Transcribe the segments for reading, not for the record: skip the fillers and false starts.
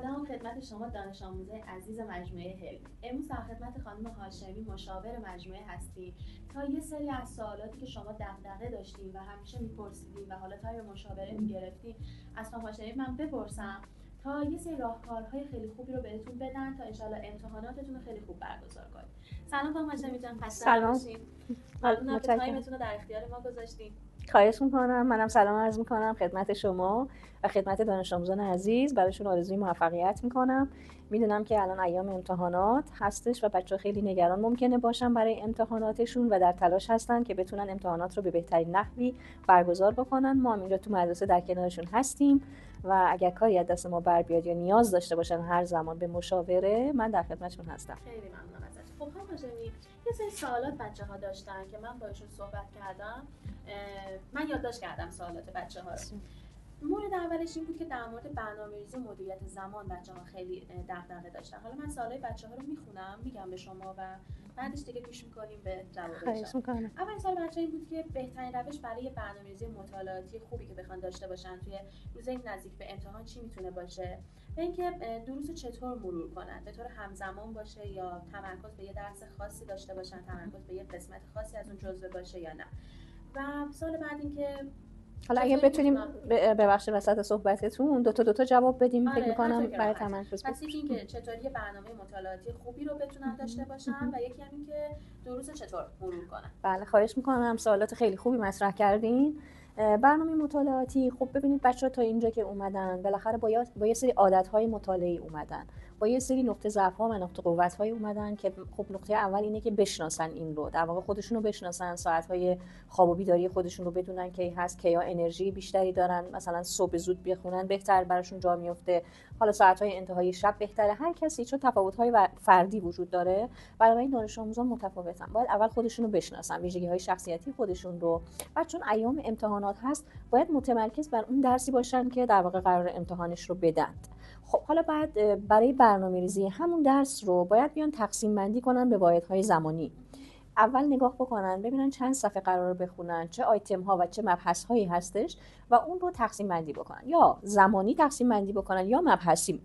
سلام خدمت شما دانش آموزای عزیز مجموعه هل. امروز در خدمت خانم هاشمی مشاور مجموعه هستیم تا یه سری از سوالاتی که شما دغدغه داشتین و همیشه میپرسیدین و حالا تایم مشاوره میگرفتین از خانم هاشمی من بپرسم تا یه سری راهکارهای خیلی خوبی رو بهتون بدن تا انشالله امتحاناتتون رو خیلی خوب برگزار کنید. سلام خانم هاشمی جان، خسته نباشین. ممنونم که تایمتون رو در اختیار ما گذاشتین. خواهش میکنم. منم سلام عرض میکنم خدمت شما و خدمت دانش آموزان عزیز. براشون آرزوی موفقیت میکنم. میدونم که الان ایام امتحانات هستش و بچه‌ها خیلی نگران ممکنه باشن برای امتحاناتشون و در تلاش هستن که بتونن امتحانات رو به بهترین نحوی برگزار بکنن. ما هم اینجا تو مدرسه در کنارشون هستیم و اگر کاری از دست ما بر بیاد یا نیاز داشته باشن هر زمان به مشاوره، من در خدمتشون هستم. خیلی ممنونم ازت. خب خانم هاشمی، یه سری سوالات بچه‌ها داشتن که من باشون صحبت کردم. من یادداشت کردم سوالات بچه‌ها رو. مورد اولش این بود که در مورد برنامه‌ریزی و مدیریت زمان بچه‌ها خیلی دغدغه داشتن. حالا من سوالای بچه‌ها رو میخونم، میگم به شما و بعدش دیگه گوش می‌کنیم به جوابشون. اول سوال بچه‌ها این بود که بهترین روش برای برنامه‌ریزی مطالعاتی خوبی که بخوان داشته باشن توی روزای نزدیک به امتحان چی میتونه باشه؟ و اینکه دروس رو چطور مرور کنن؟ به طور همزمان باشه یا تمرکز به یه درس خاصی داشته باشن، تمرکز به یه قسمت خاصی از اون جزوه باشه یا نه؟ و سوال بعد این که حالا اگه بتونیم ببخشید وسط صحبتتون دو تا جواب بدیم. فکر می‌کنم برای تمرکز پس یکی اینکه چطوری برنامه مطالعاتی خوبی رو بتونن داشته باشن و یکی همین که دروس چطور مرور کنن. بله خواهش می‌کنم. سوالات خیلی خوبی مطرح کردین. برنامه مطالعاتی خب ببینید بچه‌ها تا اینجا که اومدن بالاخره با یه سری عادت‌های مطالعه‌ای اومدن، با یه سری نقطه ضعف‌ها و نقطه قوت‌های اومدن که خب نقطه اول اینه که بشناسن این رو، در واقع خودشون رو بشناسن، ساعت‌های خواب و بیداری خودشون رو بدونن کی هست، کیا انرژی بیشتری دارن، مثلا صبح زود بخونن بهتر براشون جا میفته، حالا ساعت‌های انتهای شب بهتره. هر کسی چون تفاوت‌های فردی وجود داره، برای دانش آموزان متفاوتن. باید اول خودشون رو بشناسن، ویژگی‌های شخصیتی خودشون رو. بعد چون ایام امتحانات هست باید متمرکز بر اون درسی باشن که در واقع قرار امتحانش رو بدن. خب حالا بعد برای برنامه‌ریزی همون درس رو باید بیان تقسیم بندی کنن به واحدهای زمانی. اول نگاه بکنن ببینن چند صفحه قراره بخونن، چه آیتم ها و چه مبحث هایی هستش و اون رو تقسیم بندی بکنن، یا زمانی تقسیم بندی بکنن یا مبحثی.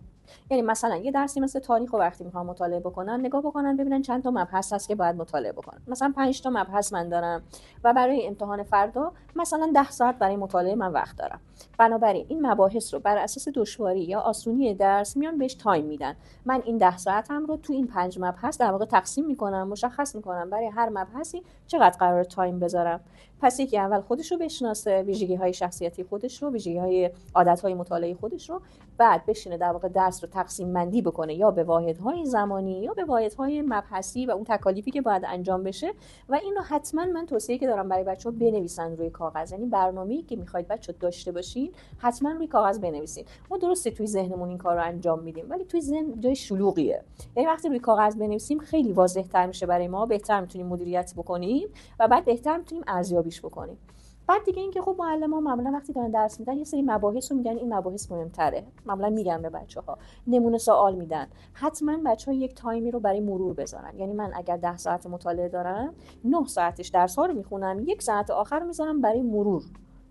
یعنی مثلا یه درسی مثل تاریخ رو وقتی میخوام مطالعه بکنن نگاه بکنن ببینن چند تا مبحث هست که باید مطالعه بکنن. مثلا 5 تا مبحث من دارم و برای امتحان فردا مثلا 10 ساعت برای مطالعه من وقت دارم. بنابراین این مباحث رو بر اساس دشواری یا آسونی درس میان بهش تایم میدن. من این 10 ساعتم رو تو این 5 مبحث در واقع تقسیم میکنم، مشخص میکنم برای هر مبحثی چقدر قرار تایم بذارم. پس یکی اول خودش رو بشناسه، ویژگی‌های شخصیتی خودش رو، ویژگی‌های عادت‌های مطالعه خودش رو، بعد بشینه در واقع درس رو تقسیم بندی بکنه یا به واحدهای زمانی یا به واحدهای مبحثی و اون تکالیفی که باید انجام بشه. و این رو حتما من توصیه که دارم برای بچه‌ها بنویسن روی کاغذ. یعنی برنامه‌ای که می‌خواید بچه‌ها داشته باشین حتما روی کاغذ بنویسین. ما درسته توی ذهنمون این کار رو انجام میدیم ولی توی ذهن جای شلوغیه. یعنی وقتی روی کاغذ بنویسیم خیلی واضح‌تر میشه برای ما، بهتر میتونیم مدیریت بکنیم و بعد بهتر میتونیم ارزیابیش بکنیم. بعد دیگه اینکه خب معلم‌ها معمولا وقتی دارن درس میدن یه سری مباحث رو میگن این مباحث مهم‌تره، معمولا میگن به بچه‌ها، نمونه سوال میدن. حتما بچه‌ها یک تایمی رو برای مرور بذارن. یعنی من اگر 10 ساعت مطالعه دارم 9 ساعتش درس‌ها رو میخونم، 1 ساعت آخر رو میذارم برای مرور.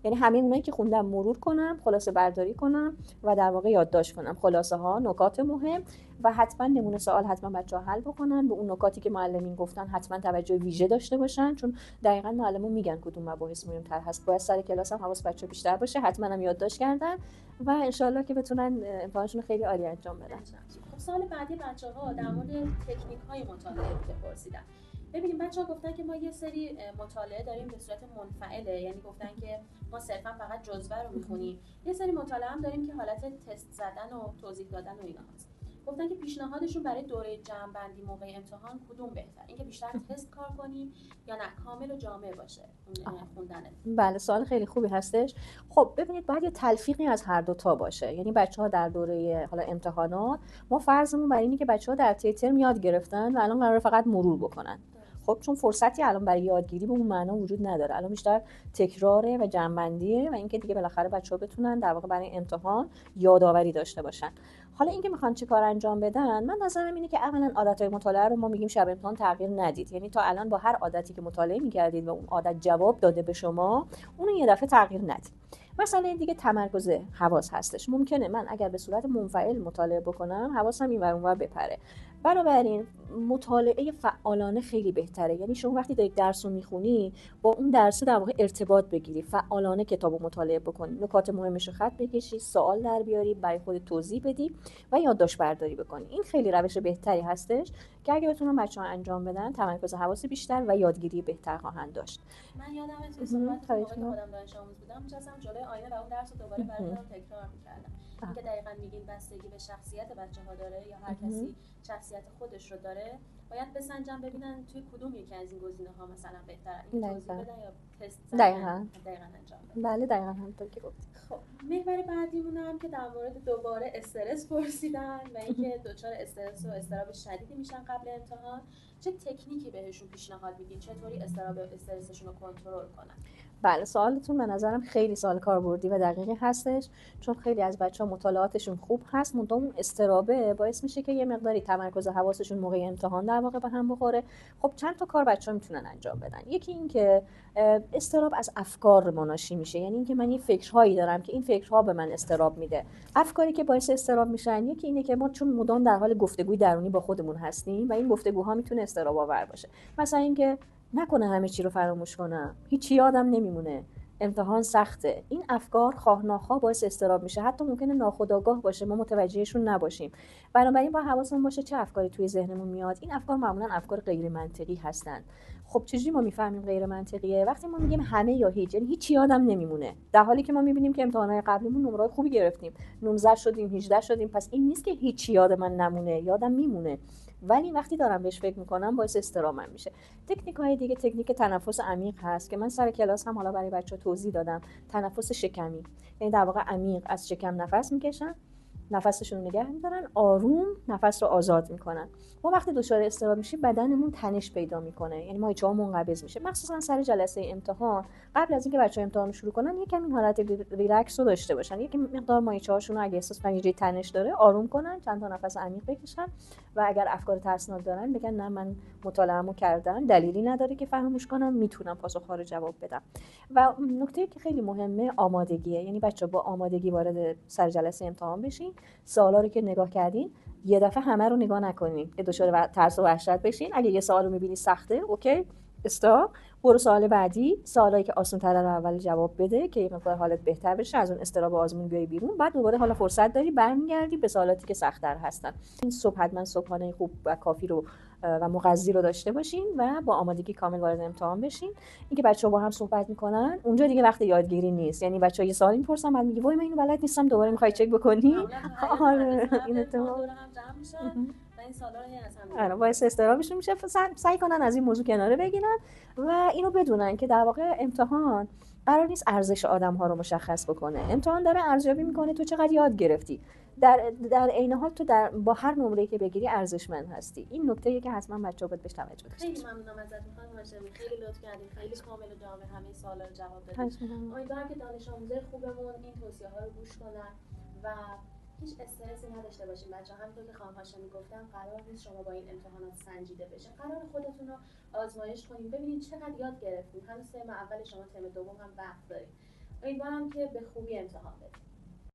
یعنی همه اونایی که خوندم مرور کنم، خلاصه برداری کنم و در واقع یادداشت کنم خلاصه ها، نکات مهم و حتما نمونه سوال حتما بچه‌ها حل بکنن. به اون نکاتی که معلمین گفتن حتما توجه ویژه داشته باشن چون دقیقاً معلمون میگن کدوم مباحث مهم‌تر هست. باید سر کلاس هم حواس بچه‌ها بیشتر باشه، حتما هم یادداشت کردن و ان شاءالله که بتونن امتحانشون خیلی عالی انجام بدن. خب سوال بعدی بچه‌ها در مورد تکنیک‌های مطالعه که پرسیدن. ببینیم بچه‌ها گفتن که ما یه سری مطالعه داریم به صورت منفعله، یعنی گفتن که ما صرفا فقط جزوه رو می‌خونیم. یه سری مطالعه هم داریم که حالت تست زدن و توضیح دادن و اینا هست. گفتن که پیشنهادشون برای دوره جمع‌بندی موقع امتحان کدوم بهتر؟ اینکه بیشتر تست کار کنیم یا نه کامل و جامع باشه خوندنه؟ بله سوال خیلی خوبی هستش. خب ببینید باید یه تلفیقی از هر دو تا باشه. یعنی بچه‌ها در دوره حالا امتحانات ما فرضمون بر اینه که بچه‌ها در طی ترم یاد گرفتن و الان قراره فقط مرور بکنن. خب چون فرصتی الان برای یادگیری به اون معنا وجود نداره، الان بیشتر تکراره و جمع‌بندیه و اینکه دیگه بالاخره بچه‌ها بتونن در واقع برای امتحان یادآوری داشته باشن. حالا اینکه میخوان چه کار انجام بدن، من نظرم اینه که اولا عادت‌های مطالعه رو ما میگیم شب امتحان تغییر ندید. یعنی تا الان با هر عادتی که مطالعه می‌کردید و اون عادت جواب داده به شما، اون رو یه دفعه تغییر ندید. مسئله دیگه تمرکز حواس هستش. ممکنه من اگر به صورت منفعل مطالعه بکنم حواسم اینور اونور بپره. بنابراین مطالعه فعالانه خیلی بهتره. یعنی شما وقتی دارید درس رو میخونی با اون درس در واقع ارتباط بگیری، فعالانه کتابو مطالعه بکنی، نکات مهمش رو خط بکشی، سوال در بیاری، برای خودت توضیح بدی و یادداشت برداری بکنی. این خیلی روش بهتری هستش که اگه بتونن بچه‌ها انجام بدن تمرکز حواس بیشتر و یادگیری بهتر خواهند داشت. من یادم توی صحبت موقعی که خودم دانش آموز بودم می‌نشستم جلوی آینه و اون درس رو دوباره برای خودم تکرار می‌کردم. اینکه دقیقاً میگین بستگی به شخصیت بچه‌ها داره یا هر کسی شخصیت خودش رو داره، باید بسنجن ببینن توی کدوم یکی از این گزینه‌ها مثلا بهتره این توضیح بدن یا تست دقیقاً انجام بدن. بله دقیقاً همونطور که گفتید. خب محور بعدیمون هم که در مورد دوباره استرس پرسیدن و اینکه دچار استرس و اضطراب شدیدی میشن قبل امتحان، چه تکنیکی بهشون پیشنهاد میدین چطوری اضطراب استرسشون رو کنترل کنن؟ بله سوالتون به نظرم خیلی سوال کاربردی و دقیقی هستش، چون خیلی از بچه‌ها مطالعاتشون خوب هست، منتها اون استرابه باعث میشه که یه مقداری تمرکز حواسشون موقع امتحان در واقع به هم بخوره. خب چند تا کار بچه‌ها میتونن انجام بدن. یکی این که استراب از افکار مناشی میشه، یعنی اینکه من یه فکرهایی دارم که این فکرها به من استراب میده. افکاری که باعث استراب میشن یکی اینه که ما چون مدام در حال گفتگوی درونی با خودمون هستیم و این گفتگوها میتونه استراب آور باشه. مثلا اینکه نکنه همه چی رو فراموش کنم، هیچی یادم نمیمونه، امتحان سخته. این افکار خواه ناخواه باعث استراب میشه، حتی ممکنه ناخودآگاه باشه ما متوجهشون نباشیم. بنابراین با حواسمون باشه چه افکاری توی ذهنمون میاد. این افکار معمولا افکار غیر منطقی هستن. خب چجوری ما میفهمیم غیر منطقیه؟ وقتی ما میگیم همه یا هیچ، یعنی هیچ یادم نمیمونه، در حالی که ما میبینیم که امتحانات قبلیمون نمرات خوبی گرفتیم، 19 شدیم 18 شدیم. پس این نیست که هیچ یاد من نمونه، یادم میمونه، ولی وقتی دارم بهش فکر میکنم باعث استرامم میشه. تکنیک‌های دیگه تکنیک تنفس عمیق هست که من سر کلاس هم حالا برای بچه‌ها توضیح دادم. تنفس شکمی، یعنی در واقع عمیق از شکم نفس میکشن، نفسشون رو نگه میدارن، آروم نفس رو آزاد میکنن. ما وقتی دچار اضطراب میشیم بدنمون تنش پیدا میکنه، یعنی مایچه‌ها منقبض میشه، مخصوصا سر جلسه امتحان. قبل از اینکه بچه‌ها امتحان رو شروع کنن یکم این حالت ریلکس رو داشته باشن، یک مقدار مایچه‌هاشون رو اگه احساس کنن یه جای تنش داره آروم کنن، چند تا نفس عمیق بکشن و اگر افکار ترسناک دارن بگن نه من مطالعه‌مو کردم، دلیلی نداره که فراموش کنم، میتونم پاسخ‌ها رو جواب بدم. و نکته که خیلی مهمه آمادگیه، یعنی بچه‌ها با آمادگی وارد سر جلسه امتحان بشین. سوالا رو که نگاه کردین یه دفعه همه رو نگاه نکنین که دچار ترس و وحشت بشین. اگه یه سوال رو می‌بینی سخته، اوکی استاپ، برو سوال بعدی. سوالایی که آسان‌تره رو اول جواب بده که یه مقدار حالت بهتر بشه، از اون اضطراب آزمون بیای بیرون. بعد دوباره حالا فرصت داری برمیگردی به سوالاتی که سخت‌تر هستن. این صبح حتما صبحانه خوب و کافی رو و مغذی رو داشته باشین و با آمادگی کامل وارد امتحان بشین. اینکه بچه‌ها با هم صحبت میکنن اونجا دیگه وقت یادگیری نیست، یعنی بچه‌ها یه سوالی میپرسن بعد میگی وای من اینو بلد نیستم، دوباره میخوای چک بکنی. آره این اتفاق دور هم جمع میشن و این سوالا رو از هم آره باعث استرابشون میشه. سعی کنن از این موضوع کناره بگیرن و اینو بدونن که در واقع امتحان قرار نیست ارزش آدم‌ها رو مشخص بکنه. امتحان داره ارزیابی میکنه تو چقدر یاد گرفتی. در عین حال تو با هر نمره‌ای که بگیری ارزشمند هستی. این نکته‌ایه که حتما بچه‌ها باید بهش توجه کنن. خیلی ممنونم ازت خانم هاشمی، خیلی لطف کردین، خیلی کامل و جامع همه سوالا رو جواب دادین. امیدوارم که دانش آموزای خوبمون این توصیه‌ها رو گوش کنن و هیچ استرسی نداشته باشین. بچه‌ها همونطور که خانم هاشمی گفتم قرار نیست شما با این امتحانات سنجیده بشین، قرار خودتون رو آزمایش کنین ببینید چقدر یاد گرفتین. هنوز ترم اول شما، ترم دوم هم وقت دارید. امیدوارم که به خوبی امتحان بدید.